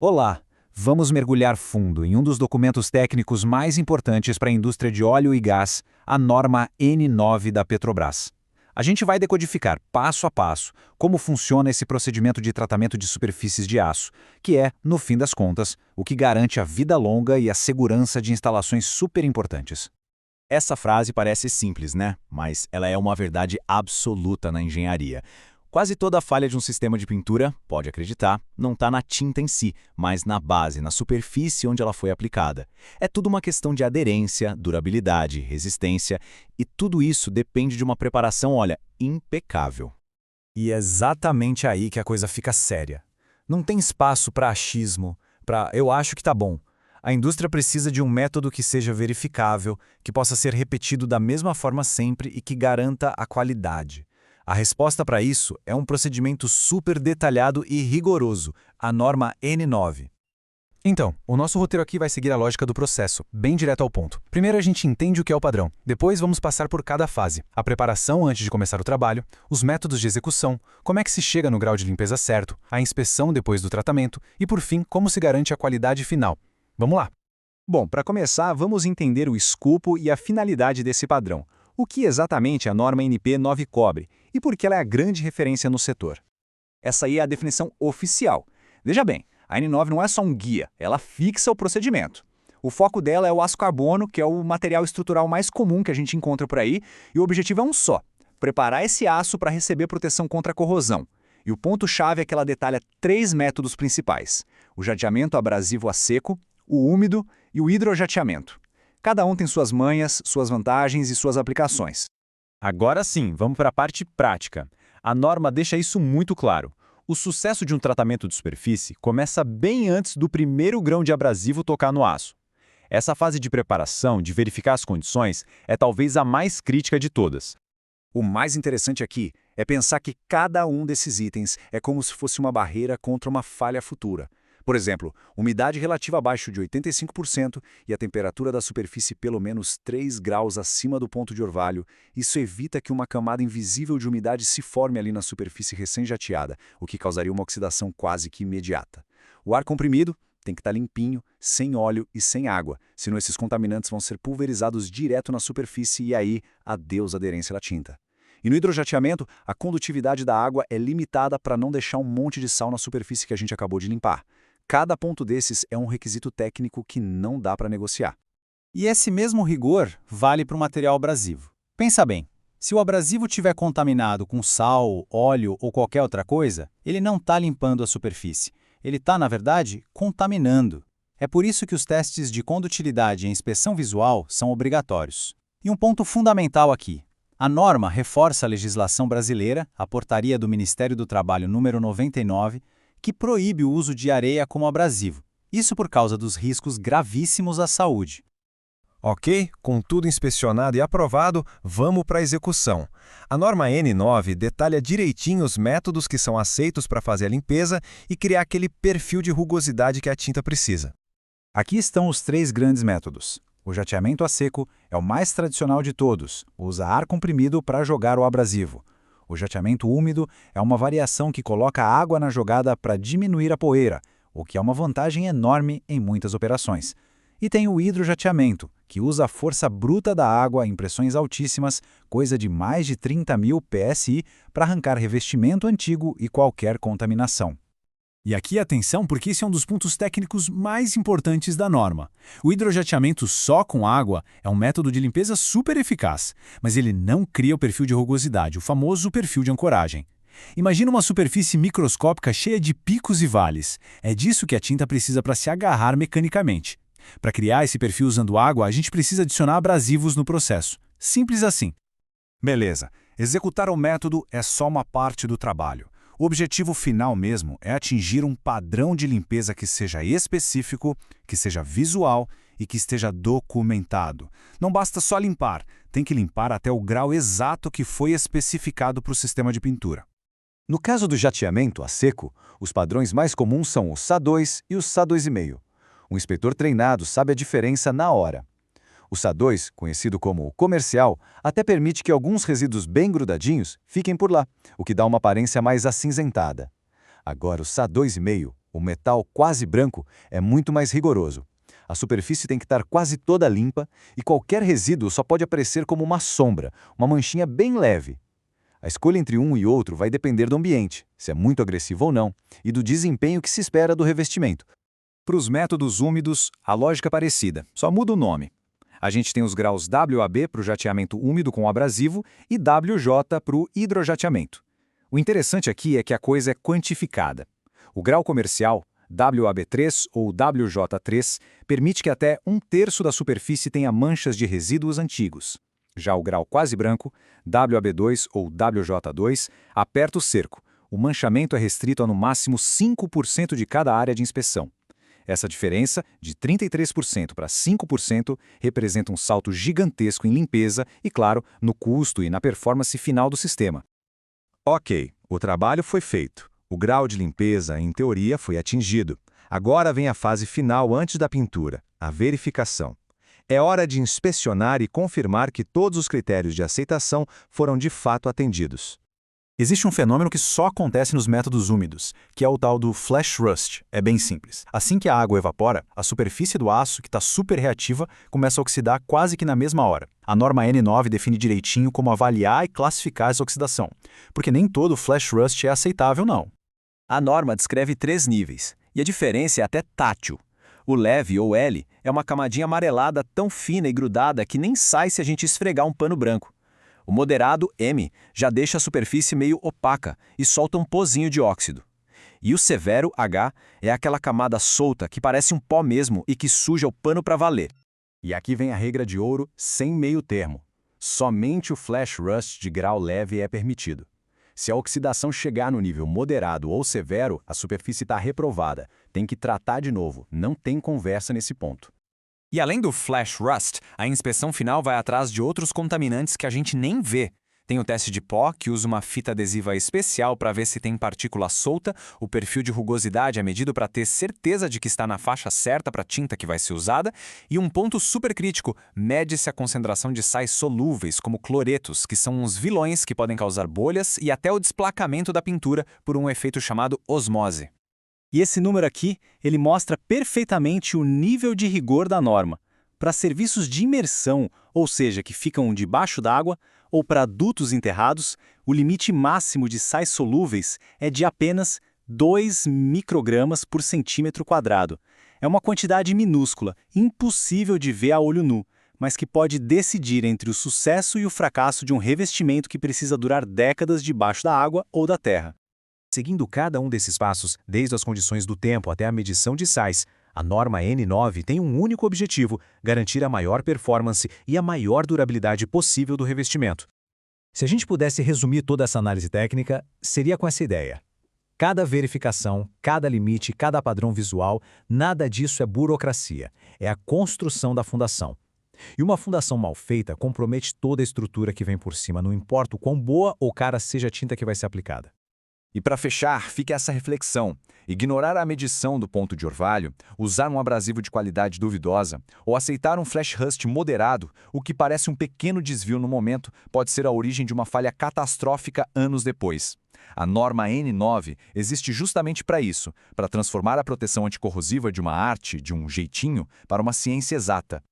Olá! Vamos mergulhar fundo em um dos documentos técnicos mais importantes para a indústria de óleo e gás, a norma N9 da Petrobras. A gente vai decodificar passo a passo como funciona esse procedimento de tratamento de superfícies de aço, que é, no fim das contas, o que garante a vida longa e a segurança de instalações super importantes. Essa frase parece simples, né? Mas ela é uma verdade absoluta na engenharia. Quase toda falha de um sistema de pintura, pode acreditar, não está na tinta em si, mas na base, na superfície onde ela foi aplicada. É tudo uma questão de aderência, durabilidade, resistência, e tudo isso depende de uma preparação, olha, impecável. E é exatamente aí que a coisa fica séria. Não tem espaço para achismo, para eu acho que tá bom. A indústria precisa de um método que seja verificável, que possa ser repetido da mesma forma sempre e que garanta a qualidade. A resposta para isso é um procedimento super detalhado e rigoroso, a norma N9. Então, o nosso roteiro aqui vai seguir a lógica do processo, bem direto ao ponto. Primeiro a gente entende o que é o padrão, depois vamos passar por cada fase. A preparação antes de começar o trabalho, os métodos de execução, como é que se chega no grau de limpeza certo, a inspeção depois do tratamento e, por fim, como se garante a qualidade final. Vamos lá! Bom, para começar, vamos entender o escopo e a finalidade desse padrão. O que exatamente a norma NP9 cobre e por que ela é a grande referência no setor. Essa aí é a definição oficial. Veja bem, a N9 não é só um guia, ela fixa o procedimento. O foco dela é o aço carbono, que é o material estrutural mais comum que a gente encontra por aí, e o objetivo é um só: preparar esse aço para receber proteção contra a corrosão. E o ponto-chave é que ela detalha 3 métodos principais: o jadeamento abrasivo a seco, o úmido e o hidrojateamento. Cada um tem suas manhas, suas vantagens e suas aplicações. Agora sim, vamos para a parte prática. A norma deixa isso muito claro. O sucesso de um tratamento de superfície começa bem antes do primeiro grão de abrasivo tocar no aço. Essa fase de preparação, de verificar as condições, é talvez a mais crítica de todas. O mais interessante aqui é pensar que cada um desses itens é como se fosse uma barreira contra uma falha futura. Por exemplo, umidade relativa abaixo de 85% e a temperatura da superfície pelo menos 3 graus acima do ponto de orvalho. Isso evita que uma camada invisível de umidade se forme ali na superfície recém-jateada, o que causaria uma oxidação quase que imediata. O ar comprimido tem que estar limpinho, sem óleo e sem água, senão esses contaminantes vão ser pulverizados direto na superfície e aí, adeus aderência da tinta. E no hidrojateamento, a condutividade da água é limitada para não deixar um monte de sal na superfície que a gente acabou de limpar. Cada ponto desses é um requisito técnico que não dá para negociar. E esse mesmo rigor vale para o material abrasivo. Pensa bem, se o abrasivo estiver contaminado com sal, óleo ou qualquer outra coisa, ele não está limpando a superfície. Ele está, na verdade, contaminando. É por isso que os testes de condutilidade e inspeção visual são obrigatórios. E um ponto fundamental aqui: a norma reforça a legislação brasileira, a Portaria do Ministério do Trabalho número 99, que proíbe o uso de areia como abrasivo. Isso por causa dos riscos gravíssimos à saúde. Ok, com tudo inspecionado e aprovado, vamos para a execução. A norma N9 detalha direitinho os métodos que são aceitos para fazer a limpeza e criar aquele perfil de rugosidade que a tinta precisa. Aqui estão os 3 grandes métodos. O jateamento a seco é o mais tradicional de todos, usa ar comprimido para jogar o abrasivo. O jateamento úmido é uma variação que coloca água na jogada para diminuir a poeira, o que é uma vantagem enorme em muitas operações. E tem o hidrojateamento, que usa a força bruta da água em pressões altíssimas, coisa de mais de 30.000 PSI, para arrancar revestimento antigo e qualquer contaminação. E aqui atenção, porque esse é um dos pontos técnicos mais importantes da norma. O hidrojateamento só com água é um método de limpeza super eficaz, mas ele não cria o perfil de rugosidade, o famoso perfil de ancoragem. Imagina uma superfície microscópica cheia de picos e vales. É disso que a tinta precisa para se agarrar mecanicamente. Para criar esse perfil usando água, a gente precisa adicionar abrasivos no processo. Simples assim. Beleza, executar o método é só uma parte do trabalho. O objetivo final mesmo é atingir um padrão de limpeza que seja específico, que seja visual e que esteja documentado. Não basta só limpar, tem que limpar até o grau exato que foi especificado para o sistema de pintura. No caso do jateamento a seco, os padrões mais comuns são o SA2 e o SA2,5. Um inspetor treinado sabe a diferença na hora. O SA2, conhecido como o comercial, até permite que alguns resíduos bem grudadinhos fiquem por lá, o que dá uma aparência mais acinzentada. Agora o SA2,5, o metal quase branco, é muito mais rigoroso. A superfície tem que estar quase toda limpa e qualquer resíduo só pode aparecer como uma sombra, uma manchinha bem leve. A escolha entre um e outro vai depender do ambiente, se é muito agressivo ou não, e do desempenho que se espera do revestimento. Para os métodos úmidos, a lógica é parecida, só muda o nome. A gente tem os graus WAB para o jateamento úmido com abrasivo e WJ para o hidrojateamento. O interessante aqui é que a coisa é quantificada. O grau comercial, WAB3 ou WJ3, permite que até 1/3 da superfície tenha manchas de resíduos antigos. Já o grau quase branco, WAB2 ou WJ2, aperta o cerco. O manchamento é restrito a no máximo 5% de cada área de inspeção. Essa diferença, de 33% para 5%, representa um salto gigantesco em limpeza e, claro, no custo e na performance final do sistema. Ok, o trabalho foi feito. O grau de limpeza, em teoria, foi atingido. Agora vem a fase final antes da pintura, a verificação. É hora de inspecionar e confirmar que todos os critérios de aceitação foram de fato atendidos. Existe um fenômeno que só acontece nos métodos úmidos, que é o tal do flash rust. É bem simples. Assim que a água evapora, a superfície do aço, que está super reativa, começa a oxidar quase que na mesma hora. A norma N9 define direitinho como avaliar e classificar essa oxidação, porque nem todo flash rust é aceitável, não. A norma descreve 3 níveis, e a diferença é até tátil. O leve, ou L, é uma camadinha amarelada tão fina e grudada que nem sai se a gente esfregar um pano branco. O moderado, M, já deixa a superfície meio opaca e solta um pozinho de óxido. E o severo, H, é aquela camada solta que parece um pó mesmo e que suja o pano para valer. E aqui vem a regra de ouro sem meio termo. Somente o flash rust de grau leve é permitido. Se a oxidação chegar no nível moderado ou severo, a superfície está reprovada. Tem que tratar de novo, não tem conversa nesse ponto. E além do flash rust, a inspeção final vai atrás de outros contaminantes que a gente nem vê. Tem o teste de pó, que usa uma fita adesiva especial para ver se tem partícula solta, o perfil de rugosidade é medido para ter certeza de que está na faixa certa para a tinta que vai ser usada, e um ponto super crítico, mede-se a concentração de sais solúveis, como cloretos, que são uns vilões que podem causar bolhas e até o desplacamento da pintura por um efeito chamado osmose. E esse número aqui, ele mostra perfeitamente o nível de rigor da norma. Para serviços de imersão, ou seja, que ficam debaixo d'água, ou para dutos enterrados, o limite máximo de sais solúveis é de apenas 2 microgramas por centímetro quadrado. É uma quantidade minúscula, impossível de ver a olho nu, mas que pode decidir entre o sucesso e o fracasso de um revestimento que precisa durar décadas debaixo da água ou da terra. Seguindo cada um desses passos, desde as condições do tempo até a medição de sais, a norma N9 tem um único objetivo: garantir a maior performance e a maior durabilidade possível do revestimento. Se a gente pudesse resumir toda essa análise técnica, seria com essa ideia. Cada verificação, cada limite, cada padrão visual, nada disso é burocracia, é a construção da fundação. E uma fundação mal feita compromete toda a estrutura que vem por cima, não importa o quão boa ou cara seja a tinta que vai ser aplicada. E para fechar, fica essa reflexão. Ignorar a medição do ponto de orvalho, usar um abrasivo de qualidade duvidosa ou aceitar um flash rust moderado, o que parece um pequeno desvio no momento, pode ser a origem de uma falha catastrófica anos depois. A norma N9 existe justamente para isso, para transformar a proteção anticorrosiva de uma arte, de um jeitinho, para uma ciência exata.